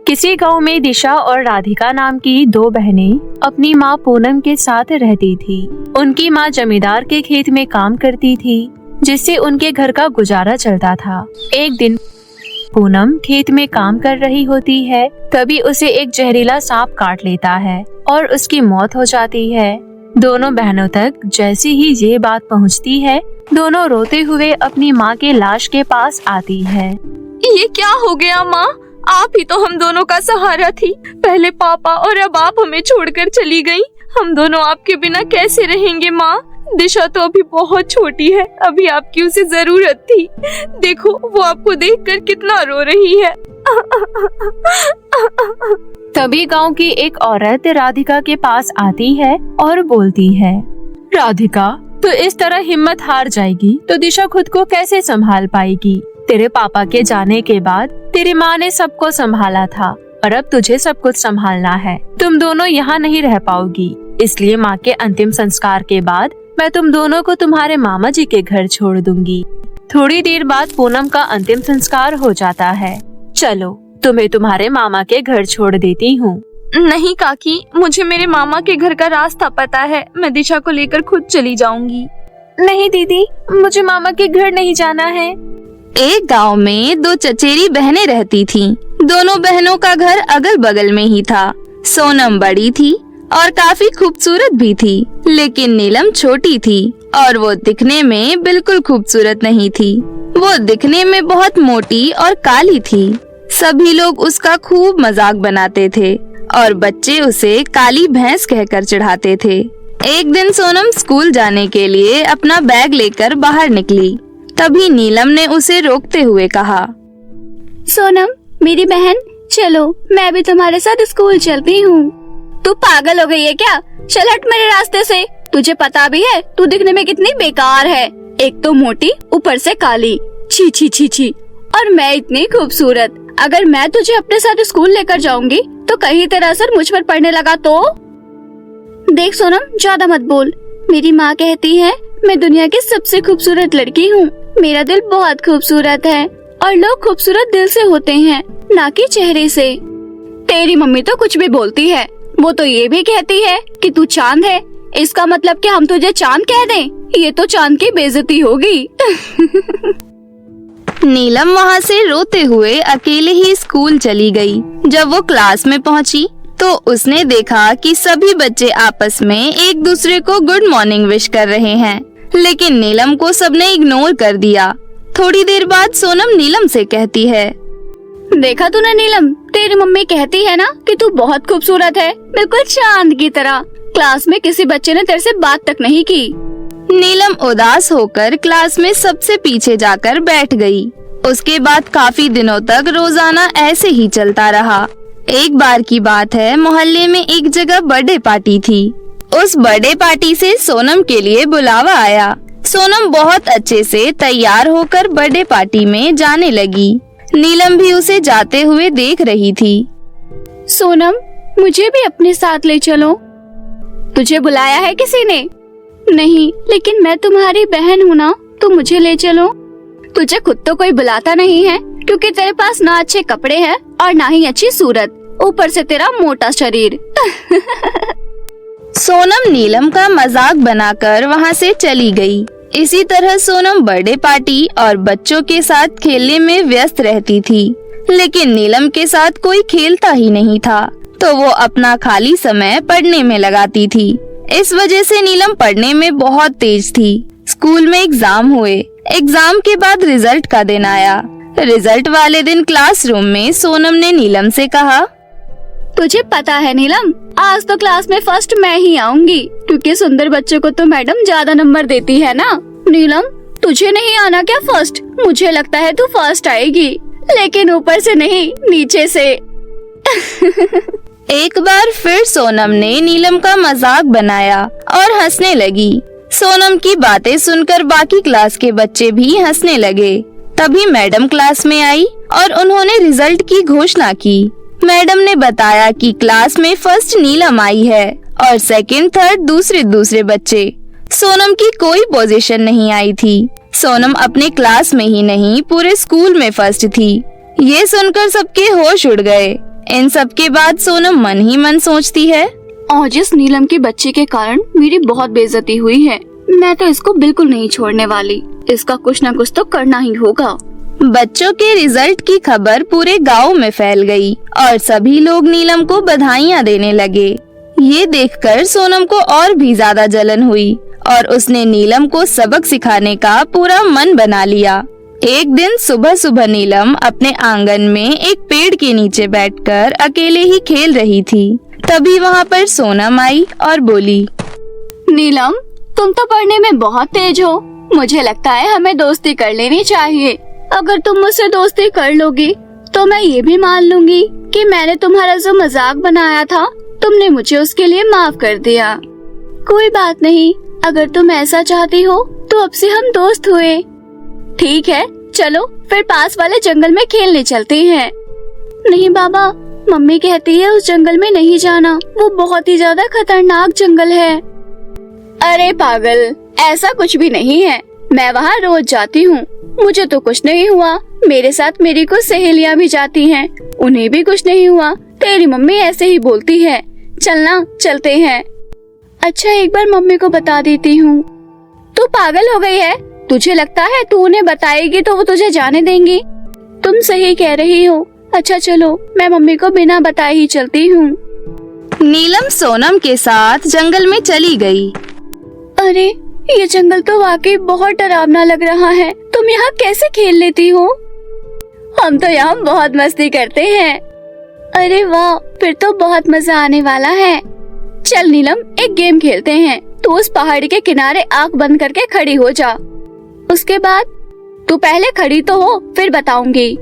किसी गांव में दिशा और राधिका नाम की दो बहनें अपनी माँ पूनम के साथ रहती थी। उनकी माँ जमींदार के खेत में काम करती थी, जिससे उनके घर का गुजारा चलता था। एक दिन पूनम खेत में काम कर रही होती है, तभी उसे एक जहरीला सांप काट लेता है और उसकी मौत हो जाती है। दोनों बहनों तक जैसे ही ये बात पहुंचती है, दोनों रोते हुए अपनी माँ के लाश के पास आती है। ये क्या हो गया माँ? आप ही तो हम दोनों का सहारा थी। पहले पापा और अब आप हमें छोड़कर चली गई। हम दोनों आपके बिना कैसे रहेंगे माँ? दिशा तो अभी बहुत छोटी है, अभी आपकी उसे जरूरत थी। देखो वो आपको देखकर कितना रो रही है। तभी गांव की एक औरत राधिका के पास आती है और बोलती है, राधिका, तो इस तरह हिम्मत हार जाएगी तो दिशा खुद को कैसे संभाल पाएगी? तेरे पापा के जाने के बाद तेरी माँ ने सबको संभाला था और अब तुझे सब कुछ संभालना है। तुम दोनों यहाँ नहीं रह पाओगी, इसलिए माँ के अंतिम संस्कार के बाद मैं तुम दोनों को तुम्हारे मामा जी के घर छोड़ दूंगी। थोड़ी देर बाद पूनम का अंतिम संस्कार हो जाता है। चलो, तुम्हें तुम्हारे मामा के घर छोड़ देती हूँ। नहीं काकी, मुझे मेरे मामा के घर का रास्ता पता है। मैं दिशा को लेकर खुद चली जाऊंगी। नहीं दीदी, मुझे मामा के घर नहीं जाना है। एक गांव में दो चचेरी बहनें रहती थीं। दोनों बहनों का घर अगल बगल में ही था। सोनम बड़ी थी और काफी खूबसूरत भी थी, लेकिन नीलम छोटी थी और वो दिखने में बिल्कुल खूबसूरत नहीं थी। वो दिखने में बहुत मोटी और काली थी। सभी लोग उसका खूब मजाक बनाते थे और बच्चे उसे काली भैंस कहकर चिढ़ाते थे। एक दिन सोनम स्कूल जाने के लिए अपना बैग लेकर बाहर निकली। तभी नीलम ने उसे रोकते हुए कहा, सोनम मेरी बहन, चलो मैं भी तुम्हारे साथ स्कूल चलती हूँ। तू पागल हो गई है क्या? चल हट मेरे रास्ते से। तुझे पता भी है तू दिखने में कितनी बेकार है। एक तो मोटी, ऊपर से काली, छी छी छी छी, और मैं इतनी खूबसूरत। अगर मैं तुझे अपने साथ स्कूल लेकर जाऊंगी तो कहीं तेरा असर मुझ पर पड़ने लगा तो? देख सोनम, ज्यादा मत बोल। मेरी माँ कहती है मैं दुनिया की सबसे खूबसूरत लड़की हूँ। मेरा दिल बहुत खूबसूरत है और लोग खूबसूरत दिल से होते हैं, ना कि चेहरे से। तेरी मम्मी तो कुछ भी बोलती है। वो तो ये भी कहती है कि तू चांद है। इसका मतलब कि हम तुझे चांद कह दें? ये तो चांद की बेइज्जती होगी। नीलम वहाँ से रोते हुए अकेले ही स्कूल चली गई। जब वो क्लास में पहुँची तो उसने देखा कि सभी बच्चे आपस में एक दूसरे को गुड मॉर्निंग विश कर रहे हैं, लेकिन नीलम को सबने इग्नोर कर दिया। थोड़ी देर बाद सोनम नीलम से कहती है, देखा तूने नीलम, तेरी मम्मी कहती है ना कि तू बहुत खूबसूरत है, बिल्कुल चांद की तरह। क्लास में किसी बच्चे ने तेरे से बात तक नहीं की। नीलम उदास होकर क्लास में सबसे पीछे जाकर बैठ गई। उसके बाद काफी दिनों तक रोजाना ऐसे ही चलता रहा। एक बार की बात है, मोहल्ले में एक जगह बर्थडे पार्टी थी। उस बर्थडे पार्टी से सोनम के लिए बुलावा आया। सोनम बहुत अच्छे से तैयार होकर बर्थडे पार्टी में जाने लगी। नीलम भी उसे जाते हुए देख रही थी। सोनम, मुझे भी अपने साथ ले चलो। तुझे बुलाया है किसी ने? नहीं, लेकिन मैं तुम्हारी बहन हूँ ना, तो मुझे ले चलो। तुझे खुद तो कोई बुलाता नहीं है, क्योंकि तेरे पास ना अच्छे कपड़े हैं और ना ही अच्छी सूरत, ऊपर से तेरा मोटा शरीर। सोनम नीलम का मजाक बनाकर वहाँ से चली गई। इसी तरह सोनम बर्थडे पार्टी और बच्चों के साथ खेलने में व्यस्त रहती थी, लेकिन नीलम के साथ कोई खेलता ही नहीं था, तो वो अपना खाली समय पढ़ने में लगाती थी। इस वजह से नीलम पढ़ने में बहुत तेज थी। स्कूल में एग्जाम हुए। एग्जाम के बाद रिजल्ट का दिन आया। रिजल्ट वाले दिन क्लासरूम में सोनम ने नीलम से कहा, तुझे पता है नीलम, आज तो क्लास में फर्स्ट मैं ही आऊंगी, क्योंकि सुंदर बच्चों को तो मैडम ज्यादा नंबर देती है ना। नीलम, तुझे नहीं आना क्या फर्स्ट? मुझे लगता है तू फर्स्ट आएगी, लेकिन ऊपर से नहीं, नीचे से। एक बार फिर सोनम ने नीलम का मजाक बनाया और हंसने लगी। सोनम की बातें सुनकर बाकी क्लास के बच्चे भी हंसने लगे। तभी मैडम क्लास में आई और उन्होंने रिजल्ट की घोषणा की। मैडम ने बताया कि क्लास में फर्स्ट नीलम आई है और सेकंड थर्ड दूसरे बच्चे। सोनम की कोई पोजीशन नहीं आई थी। सोनम अपने क्लास में ही नहीं, पूरे स्कूल में फर्स्ट थी। ये सुनकर सबके होश उड़ गए। इन सब के बाद सोनम मन ही मन सोचती है, आज इस नीलम के बच्चे के कारण मेरी बहुत बेइज्जती हुई है। मैं तो इसको बिल्कुल नहीं छोड़ने वाली। इसका कुछ न कुछ तो करना ही होगा। बच्चों के रिजल्ट की खबर पूरे गांव में फैल गई और सभी लोग नीलम को बधाइयां देने लगे। ये देखकर सोनम को और भी ज्यादा जलन हुई और उसने नीलम को सबक सिखाने का पूरा मन बना लिया। एक दिन सुबह सुबह नीलम अपने आंगन में एक पेड़ के नीचे बैठकर अकेले ही खेल रही थी। तभी वहाँ पर सोनम आई और बोली, नीलम, तुम तो पढ़ने में बहुत तेज हो। मुझे लगता है हमें दोस्ती कर लेनी चाहिए। अगर तुम मुझसे दोस्ती कर लोगी तो मैं ये भी मान लूंगी कि मैंने तुम्हारा जो मजाक बनाया था तुमने मुझे उसके लिए माफ कर दिया। कोई बात नहीं, अगर तुम ऐसा चाहती हो तो अब से हम दोस्त हुए। ठीक है, चलो फिर पास वाले जंगल में खेलने चलते हैं। नहीं बाबा, मम्मी कहती है उस जंगल में नहीं जाना, वो बहुत ही ज्यादा खतरनाक जंगल है। अरे पागल, ऐसा कुछ भी नहीं है। मैं वहाँ रोज जाती हूँ, मुझे तो कुछ नहीं हुआ। मेरे साथ मेरी कुछ सहेलियाँ भी जाती हैं, उन्हें भी कुछ नहीं हुआ। तेरी मम्मी ऐसे ही बोलती है। चलना, चलते हैं। अच्छा, एक बार मम्मी को बता देती हूँ। तू पागल हो गई है? तुझे लगता है तू उन्हें बताएगी तो वो तुझे जाने देंगी? तुम सही कह रही हो। अच्छा चलो, मैं मम्मी को बिना बताए ही चलती हूँ। नीलम सोनम के साथ जंगल में चली गई। अरे, ये जंगल तो वाकई बहुत डरावना लग रहा है। तुम यहाँ कैसे खेल लेती हो? हम तो यहाँ बहुत मस्ती करते हैं। अरे वाह, फिर तो बहुत मजा आने वाला है। चल नीलम, एक गेम खेलते हैं। तू उस पहाड़ी के किनारे आंख बंद करके खड़ी हो जा। उसके बाद तू पहले खड़ी तो हो, फिर बताऊंगी।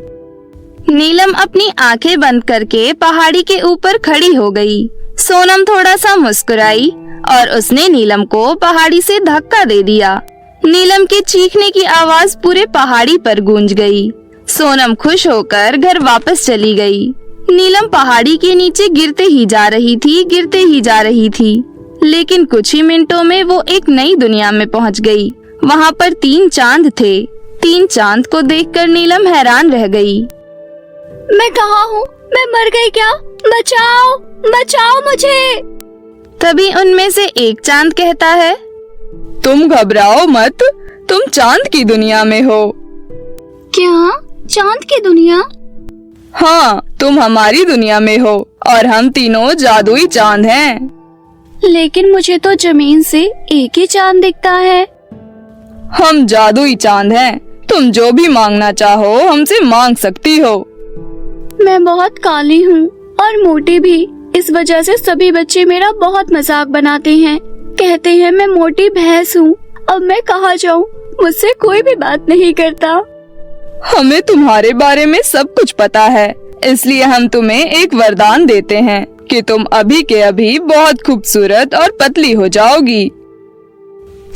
नीलम अपनी आंखें बंद करके पहाड़ी के ऊपर खड़ी हो गई। सोनम थोड़ा सा मुस्कुराई और उसने नीलम को पहाड़ी से धक्का दे दिया। नीलम के चीखने की आवाज पूरे पहाड़ी पर गूंज गई। सोनम खुश होकर घर वापस चली गई। नीलम पहाड़ी के नीचे गिरते ही जा रही थी, लेकिन कुछ ही मिनटों में वो एक नई दुनिया में पहुंच गई। वहाँ पर 3 चांद थे। 3 चांद को देखकर नीलम हैरान रह गई। मैं कहाँ हूँ? मैं मर गई क्या? बचाओ, बचाओ मुझे। तभी उनमें से एक चांद कहता है, तुम घबराओ मत, तुम चांद की दुनिया में हो। क्या? चांद की दुनिया? हाँ, तुम हमारी दुनिया में हो और हम तीनों जादुई चांद हैं। लेकिन मुझे तो जमीन से एक ही चांद दिखता है। हम जादुई चांद हैं। तुम जो भी मांगना चाहो हमसे मांग सकती हो। मैं बहुत काली हूँ और मोटी भी। इस वजह से सभी बच्चे मेरा बहुत मजाक बनाते हैं। कहते हैं मैं मोटी भैंस हूँ। अब मैं कहाँ जाऊँ? मुझसे कोई भी बात नहीं करता। हमें तुम्हारे बारे में सब कुछ पता है, इसलिए हम तुम्हें एक वरदान देते हैं कि तुम अभी के अभी बहुत खूबसूरत और पतली हो जाओगी।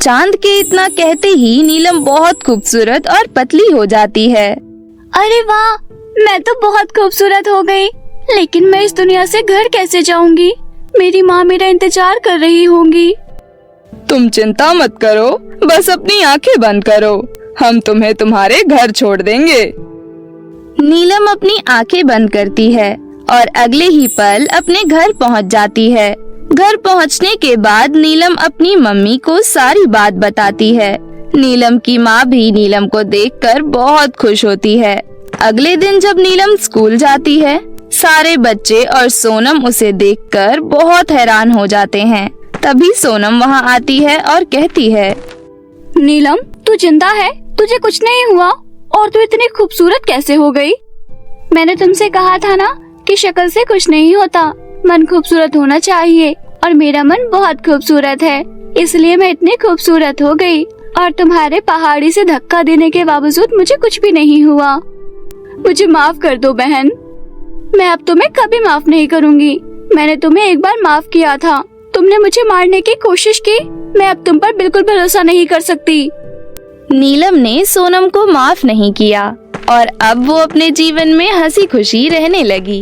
चांद के इतना कहते ही नीलम बहुत खूबसूरत और पतली हो जाती है। अरे वाह, मैं तो बहुत खूबसूरत हो गई। लेकिन मैं इस दुनिया से घर कैसे जाऊंगी? मेरी माँ मेरा इंतजार कर रही होंगी। तुम चिंता मत करो, बस अपनी आंखें बंद करो, हम तुम्हें तुम्हारे घर छोड़ देंगे। नीलम अपनी आंखें बंद करती है और अगले ही पल अपने घर पहुंच जाती है। घर पहुंचने के बाद नीलम अपनी मम्मी को सारी बात बताती है। नीलम की माँ भी नीलम को देखकर बहुत खुश होती है। अगले दिन जब नीलम स्कूल जाती है, सारे बच्चे और सोनम उसे देखकर बहुत हैरान हो जाते हैं। तभी सोनम वहाँ आती है और कहती है, नीलम, तू जिंदा है? तुझे कुछ नहीं हुआ? और तू इतनी खूबसूरत कैसे हो गई? मैंने तुमसे कहा था ना कि शक्ल से कुछ नहीं होता, मन खूबसूरत होना चाहिए। और मेरा मन बहुत खूबसूरत है, इसलिए मैं इतनी खूबसूरत हो गई। और तुम्हारे पहाड़ी से धक्का देने के बावजूद मुझे कुछ भी नहीं हुआ। मुझे माफ कर दो बहन। मैं अब तुम्हें कभी माफ नहीं करूँगी। मैंने तुम्हें एक बार माफ किया था, तुमने मुझे मारने की कोशिश की। मैं अब तुम पर बिल्कुल भरोसा नहीं कर सकती। नीलम ने सोनम को माफ नहीं किया और अब वो अपने जीवन में हंसी खुशी रहने लगी।